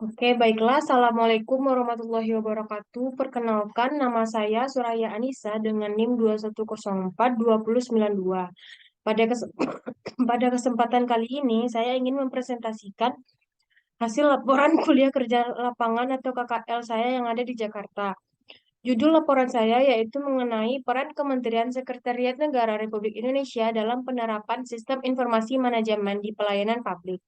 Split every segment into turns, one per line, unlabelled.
Oke, baiklah. Assalamualaikum warahmatullahi wabarakatuh. Perkenalkan, nama saya Suraya Anissa dengan NIM 2104-2092. Pada, kes- pada kesempatan kali ini, saya ingin mempresentasikan hasil laporan kuliah kerja lapangan atau KKL saya yang ada di Jakarta. Judul laporan saya yaitu mengenai peran Kementerian Sekretariat Negara Republik Indonesia dalam penerapan sistem informasi manajemen di pelayanan publik.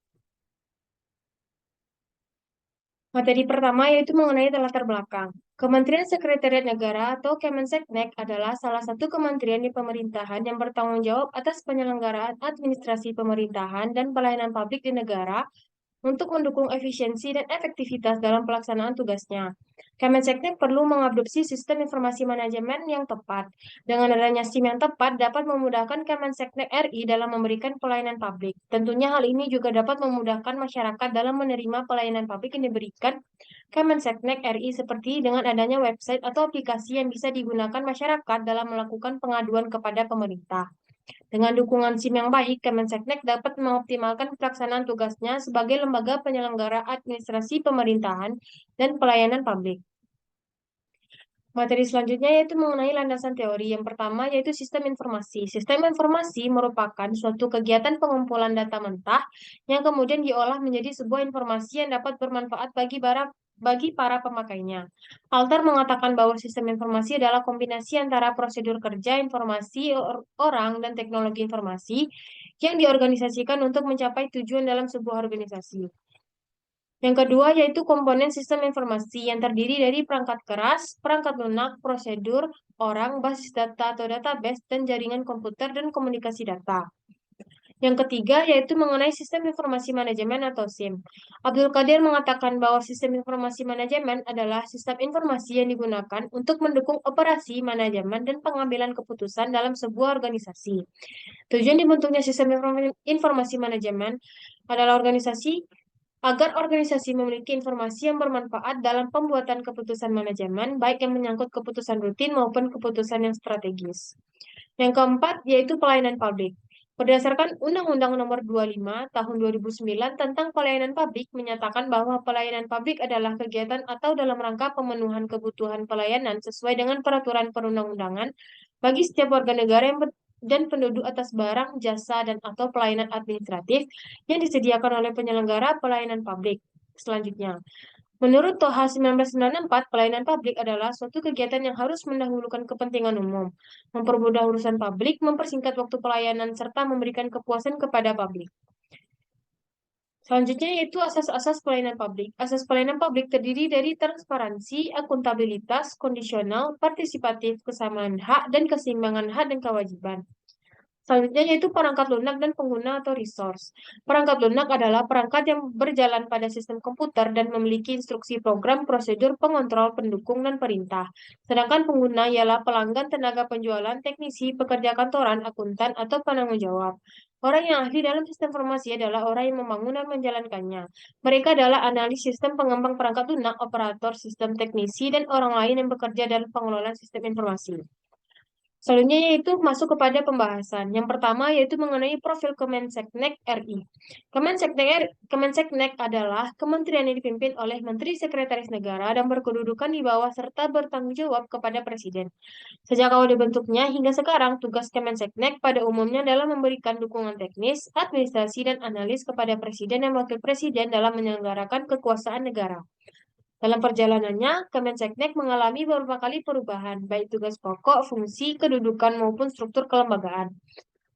Materi pertama yaitu mengenai latar belakang. Kementerian Sekretariat Negara atau Kemenseknek adalah salah satu kementerian di pemerintahan yang bertanggung jawab atas penyelenggaraan administrasi pemerintahan dan pelayanan publik di negara untuk mendukung efisiensi dan efektivitas dalam pelaksanaan tugasnya. Kemenseknek perlu mengadopsi sistem informasi manajemen yang tepat. Dengan adanya SIM yang tepat dapat memudahkan Kemenseknek RI dalam memberikan pelayanan publik. Tentunya hal ini juga dapat memudahkan masyarakat dalam menerima pelayanan publik yang diberikan Kemenseknek RI seperti dengan adanya website atau aplikasi yang bisa digunakan masyarakat dalam melakukan pengaduan kepada pemerintah. Dengan dukungan SIM yang baik, Kemenseknek dapat mengoptimalkan pelaksanaan tugasnya sebagai lembaga penyelenggara administrasi pemerintahan dan pelayanan publik. Materi selanjutnya yaitu mengenai landasan teori. Yang pertama yaitu sistem informasi. Sistem informasi merupakan suatu kegiatan pengumpulan data mentah yang kemudian diolah menjadi sebuah informasi yang dapat bermanfaat bagi para pemakainya. Altar mengatakan bahwa sistem informasi adalah kombinasi antara prosedur kerja informasi orang dan teknologi informasi yang diorganisasikan untuk mencapai tujuan dalam sebuah organisasi. Yang kedua yaitu komponen sistem informasi yang terdiri dari perangkat keras, perangkat lunak, prosedur, orang, basis data atau database, dan jaringan komputer dan komunikasi data. Yang ketiga yaitu mengenai sistem informasi manajemen atau SIM. Abdul Qadir mengatakan bahwa sistem informasi manajemen adalah sistem informasi yang digunakan untuk mendukung operasi manajemen dan pengambilan keputusan dalam sebuah organisasi. Tujuan dibentuknya sistem informasi manajemen adalah agar organisasi memiliki informasi yang bermanfaat dalam pembuatan keputusan manajemen, baik yang menyangkut keputusan rutin maupun keputusan yang strategis. Yang keempat, yaitu pelayanan publik. Berdasarkan Undang-Undang Nomor 25 Tahun 2009 tentang Pelayanan Publik menyatakan bahwa pelayanan publik adalah kegiatan atau dalam rangka pemenuhan kebutuhan pelayanan sesuai dengan peraturan perundang-undangan bagi setiap warga negara dan penduduk atas barang, jasa, dan atau pelayanan administratif yang disediakan oleh penyelenggara pelayanan publik. Selanjutnya, menurut Toha 1994, pelayanan publik adalah suatu kegiatan yang harus mendahulukan kepentingan umum, mempermudah urusan publik, mempersingkat waktu pelayanan, serta memberikan kepuasan kepada publik. Selanjutnya yaitu asas-asas pelayanan publik. Asas pelayanan publik terdiri dari transparansi, akuntabilitas, kondisional, partisipatif, kesamaan hak, dan keseimbangan hak dan kewajiban. Selanjutnya yaitu perangkat lunak dan pengguna atau resource. Perangkat lunak adalah perangkat yang berjalan pada sistem komputer dan memiliki instruksi program, prosedur, pengontrol, pendukung, dan perintah. Sedangkan pengguna ialah pelanggan, tenaga penjualan, teknisi, pekerja kantoran, akuntan, atau penanggung jawab. Orang yang ahli dalam sistem informasi adalah orang yang membangun dan menjalankannya. Mereka adalah analis sistem, pengembang perangkat lunak, operator sistem teknisi, dan orang lain yang bekerja dalam pengelolaan sistem informasi. Selanjutnya yaitu masuk kepada pembahasan. Yang pertama yaitu mengenai profil Kemenseknek RI. Kemenseknek adalah kementerian yang dipimpin oleh Menteri Sekretaris Negara dan berkedudukan di bawah serta bertanggung jawab kepada Presiden. Sejak awal dibentuknya hingga sekarang, tugas Kemenseknek pada umumnya adalah memberikan dukungan teknis, administrasi, dan analis kepada Presiden dan Wakil Presiden dalam menyelenggarakan kekuasaan negara. Dalam perjalanannya, Kemenseknek mengalami beberapa kali perubahan, baik tugas pokok, fungsi, kedudukan, maupun struktur kelembagaan.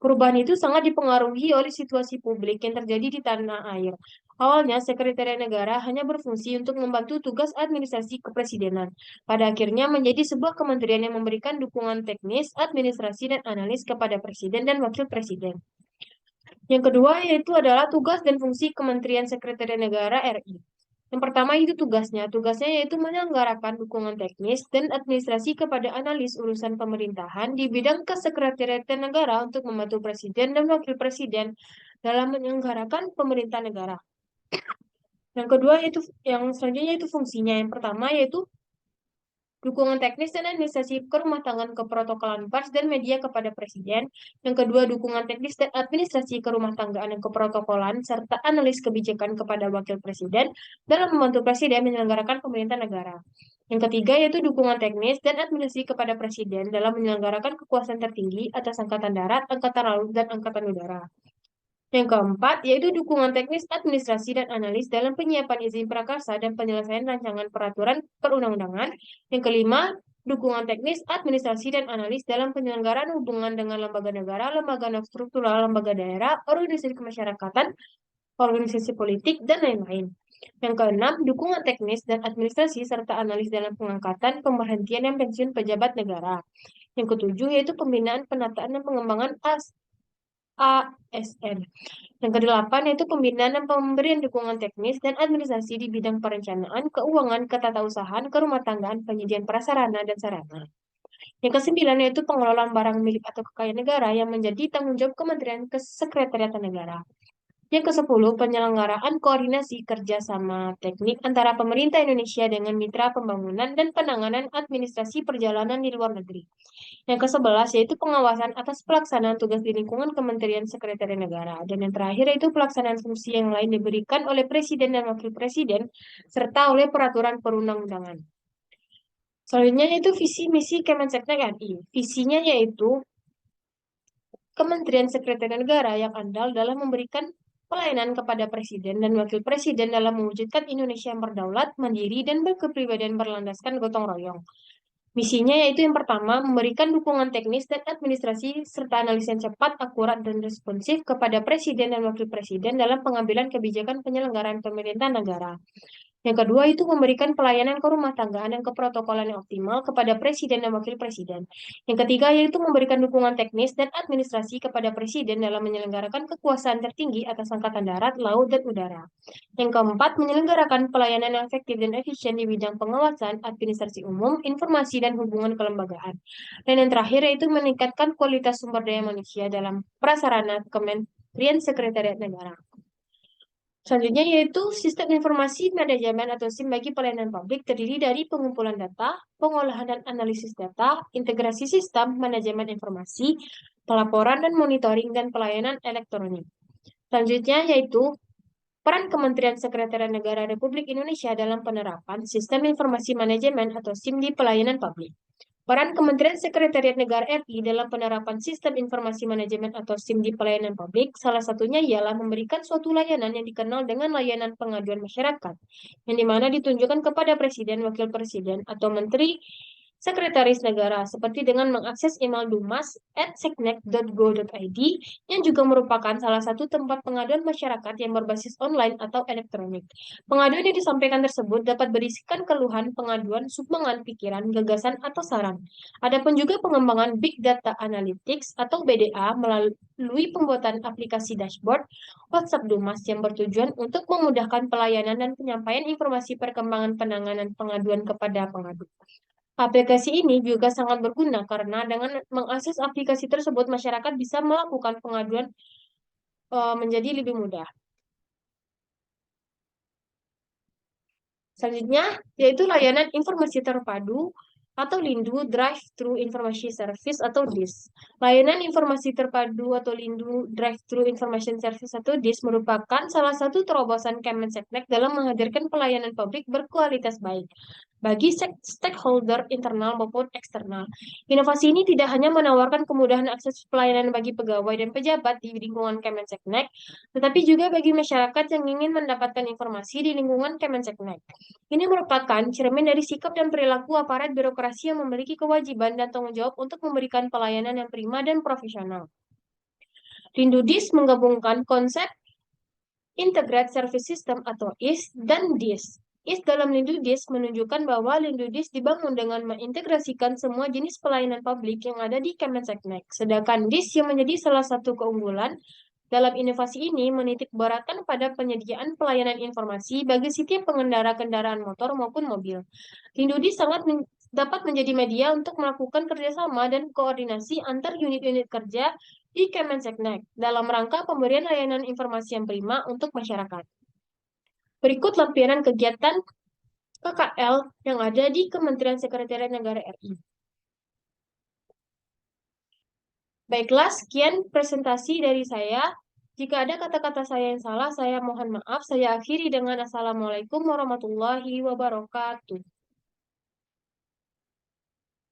Perubahan itu sangat dipengaruhi oleh situasi publik yang terjadi di tanah air. Awalnya, Sekretariat Negara hanya berfungsi untuk membantu tugas administrasi kepresidenan. Pada akhirnya menjadi sebuah kementerian yang memberikan dukungan teknis, administrasi, dan analis kepada Presiden dan Wakil Presiden. Yang kedua yaitu adalah tugas dan fungsi Kementerian Sekretariat Negara RI. Yang pertama itu tugasnya. Tugasnya yaitu menyelenggarakan dukungan teknis dan administrasi kepada analis urusan pemerintahan di bidang kesekretariatan negara untuk membantu Presiden dan Wakil Presiden dalam menyelenggarakan pemerintah negara. Yang kedua yaitu yang selanjutnya yaitu fungsinya. Yang pertama yaitu Dukungan teknis dan administrasi kerumah tanggaan keprotokolan pers dan media kepada Presiden. Yang kedua, dukungan teknis dan administrasi kerumah tanggaan dan keprotokolan, serta analis kebijakan kepada Wakil Presiden dalam membantu Presiden menyelenggarakan pemerintahan negara. Yang ketiga, yaitu dukungan teknis dan administrasi kepada Presiden dalam menyelenggarakan kekuasaan tertinggi atas Angkatan Darat, Angkatan Laut, dan Angkatan Udara. Yang keempat, yaitu dukungan teknis, administrasi, dan analis dalam penyiapan izin prakarsa dan penyelesaian rancangan peraturan perundang-undangan. Yang kelima, dukungan teknis, administrasi, dan analis dalam penyelenggaraan hubungan dengan lembaga negara, lembaga non-struktural, lembaga daerah, organisasi kemasyarakatan, organisasi politik, dan lain-lain. Yang keenam, dukungan teknis dan administrasi serta analis dalam pengangkatan, pemberhentian, dan pensiun pejabat negara. Yang ketujuh, yaitu pembinaan, penataan, dan pengembangan ASN. Yang kedelapan yaitu pembinaan dan pemberian dukungan teknis dan administrasi di bidang perencanaan, keuangan, ketatausahaan, kerumah tanggaan, penyediaan prasarana dan sarana. Yang kesembilan yaitu pengelolaan barang milik atau kekayaan negara yang menjadi tanggung jawab Kementerian Kesekretariatan Negara. Yang ke-10, penyelenggaraan koordinasi kerjasama teknik antara pemerintah Indonesia dengan mitra pembangunan dan penanganan administrasi perjalanan di luar negeri. Yang ke-11 yaitu pengawasan atas pelaksanaan tugas di lingkungan Kementerian Sekretariat Negara. Dan yang terakhir yaitu pelaksanaan fungsi yang lain diberikan oleh Presiden dan Wakil Presiden serta oleh peraturan perundang-undangan. Selanjutnya yaitu visi misi Kemenseknek RI. Visinya yaitu Kementerian Sekretariat Negara yang andal dalam memberikan pelayanan kepada Presiden dan Wakil Presiden dalam mewujudkan Indonesia yang berdaulat, mandiri, dan berkepribadian berlandaskan gotong royong. Misinya yaitu yang pertama, memberikan dukungan teknis dan administrasi serta analisis yang cepat, akurat, dan responsif kepada Presiden dan Wakil Presiden dalam pengambilan kebijakan penyelenggaraan pemerintahan negara. Yang kedua itu memberikan pelayanan kerumah tanggaan dan keprotokolan yang optimal kepada Presiden dan Wakil Presiden. Yang ketiga yaitu memberikan dukungan teknis dan administrasi kepada Presiden dalam menyelenggarakan kekuasaan tertinggi atas Angkatan Darat, Laut, dan Udara. Yang keempat, menyelenggarakan pelayanan yang efektif dan efisien di bidang pengawasan, administrasi umum, informasi, dan hubungan kelembagaan. Dan yang terakhir yaitu meningkatkan kualitas sumber daya manusia dalam prasarana Kementerian Sekretariat Negara. Selanjutnya yaitu sistem informasi manajemen atau SIM bagi pelayanan publik terdiri dari pengumpulan data, pengolahan dan analisis data, integrasi sistem, manajemen informasi, pelaporan dan monitoring, dan pelayanan elektronik. Selanjutnya yaitu peran Kementerian Sekretariat Negara Republik Indonesia dalam penerapan sistem informasi manajemen atau SIM di pelayanan publik. Peran Kementerian Sekretariat Negara RI dalam penerapan sistem informasi manajemen atau SIM di pelayanan publik, salah satunya ialah memberikan suatu layanan yang dikenal dengan layanan pengaduan masyarakat, yang dimana ditunjukkan kepada Presiden, Wakil Presiden, atau Menteri Sekretaris Negara, seperti dengan mengakses email dumas@seknek.go.id, yang juga merupakan salah satu tempat pengaduan masyarakat yang berbasis online atau elektronik. Pengaduan yang disampaikan tersebut dapat berisikan keluhan, pengaduan, sumbangan pikiran, gagasan, atau saran. Adapun juga pengembangan Big Data Analytics atau BDA melalui pembuatan aplikasi dashboard WhatsApp Dumas yang bertujuan untuk memudahkan pelayanan dan penyampaian informasi perkembangan penanganan pengaduan kepada pengadu. Aplikasi ini juga sangat berguna karena dengan mengakses aplikasi tersebut, masyarakat bisa melakukan pengaduan menjadi lebih mudah. Selanjutnya, yaitu layanan informasi terpadu atau LINDU, Drive-Thru Information Service atau DIS. Layanan informasi terpadu atau LINDU, Drive-Thru Information Service atau DIS merupakan salah satu terobosan Kemenseknek dalam menghadirkan pelayanan publik berkualitas baik bagi stakeholder internal maupun eksternal. Inovasi ini tidak hanya menawarkan kemudahan akses pelayanan bagi pegawai dan pejabat di lingkungan Kemenseknek, tetapi juga bagi masyarakat yang ingin mendapatkan informasi di lingkungan Kemenseknek. Ini merupakan cermin dari sikap dan perilaku aparat birokrasi yang memiliki kewajiban dan tanggung jawab untuk memberikan pelayanan yang prima dan profesional. Lindudis menggabungkan konsep Integrated Service System atau IS dan DIS. IS dalam Lindudis menunjukkan bahwa Lindudis dibangun dengan mengintegrasikan semua jenis pelayanan publik yang ada di Kemenseknek. Sedangkan DIS yang menjadi salah satu keunggulan dalam inovasi ini menitik beratkan pada penyediaan pelayanan informasi bagi setiap pengendara kendaraan motor maupun mobil. Lindudis dapat menjadi media untuk melakukan kerjasama dan koordinasi antar unit-unit kerja di Kemenseknek dalam rangka pemberian layanan informasi yang prima untuk masyarakat. Berikut lampiran kegiatan KKL yang ada di Kementerian Sekretariat Negara RI. Baiklah, sekian presentasi dari saya. Jika ada kata-kata saya yang salah, saya mohon maaf. Saya akhiri dengan Assalamualaikum warahmatullahi wabarakatuh.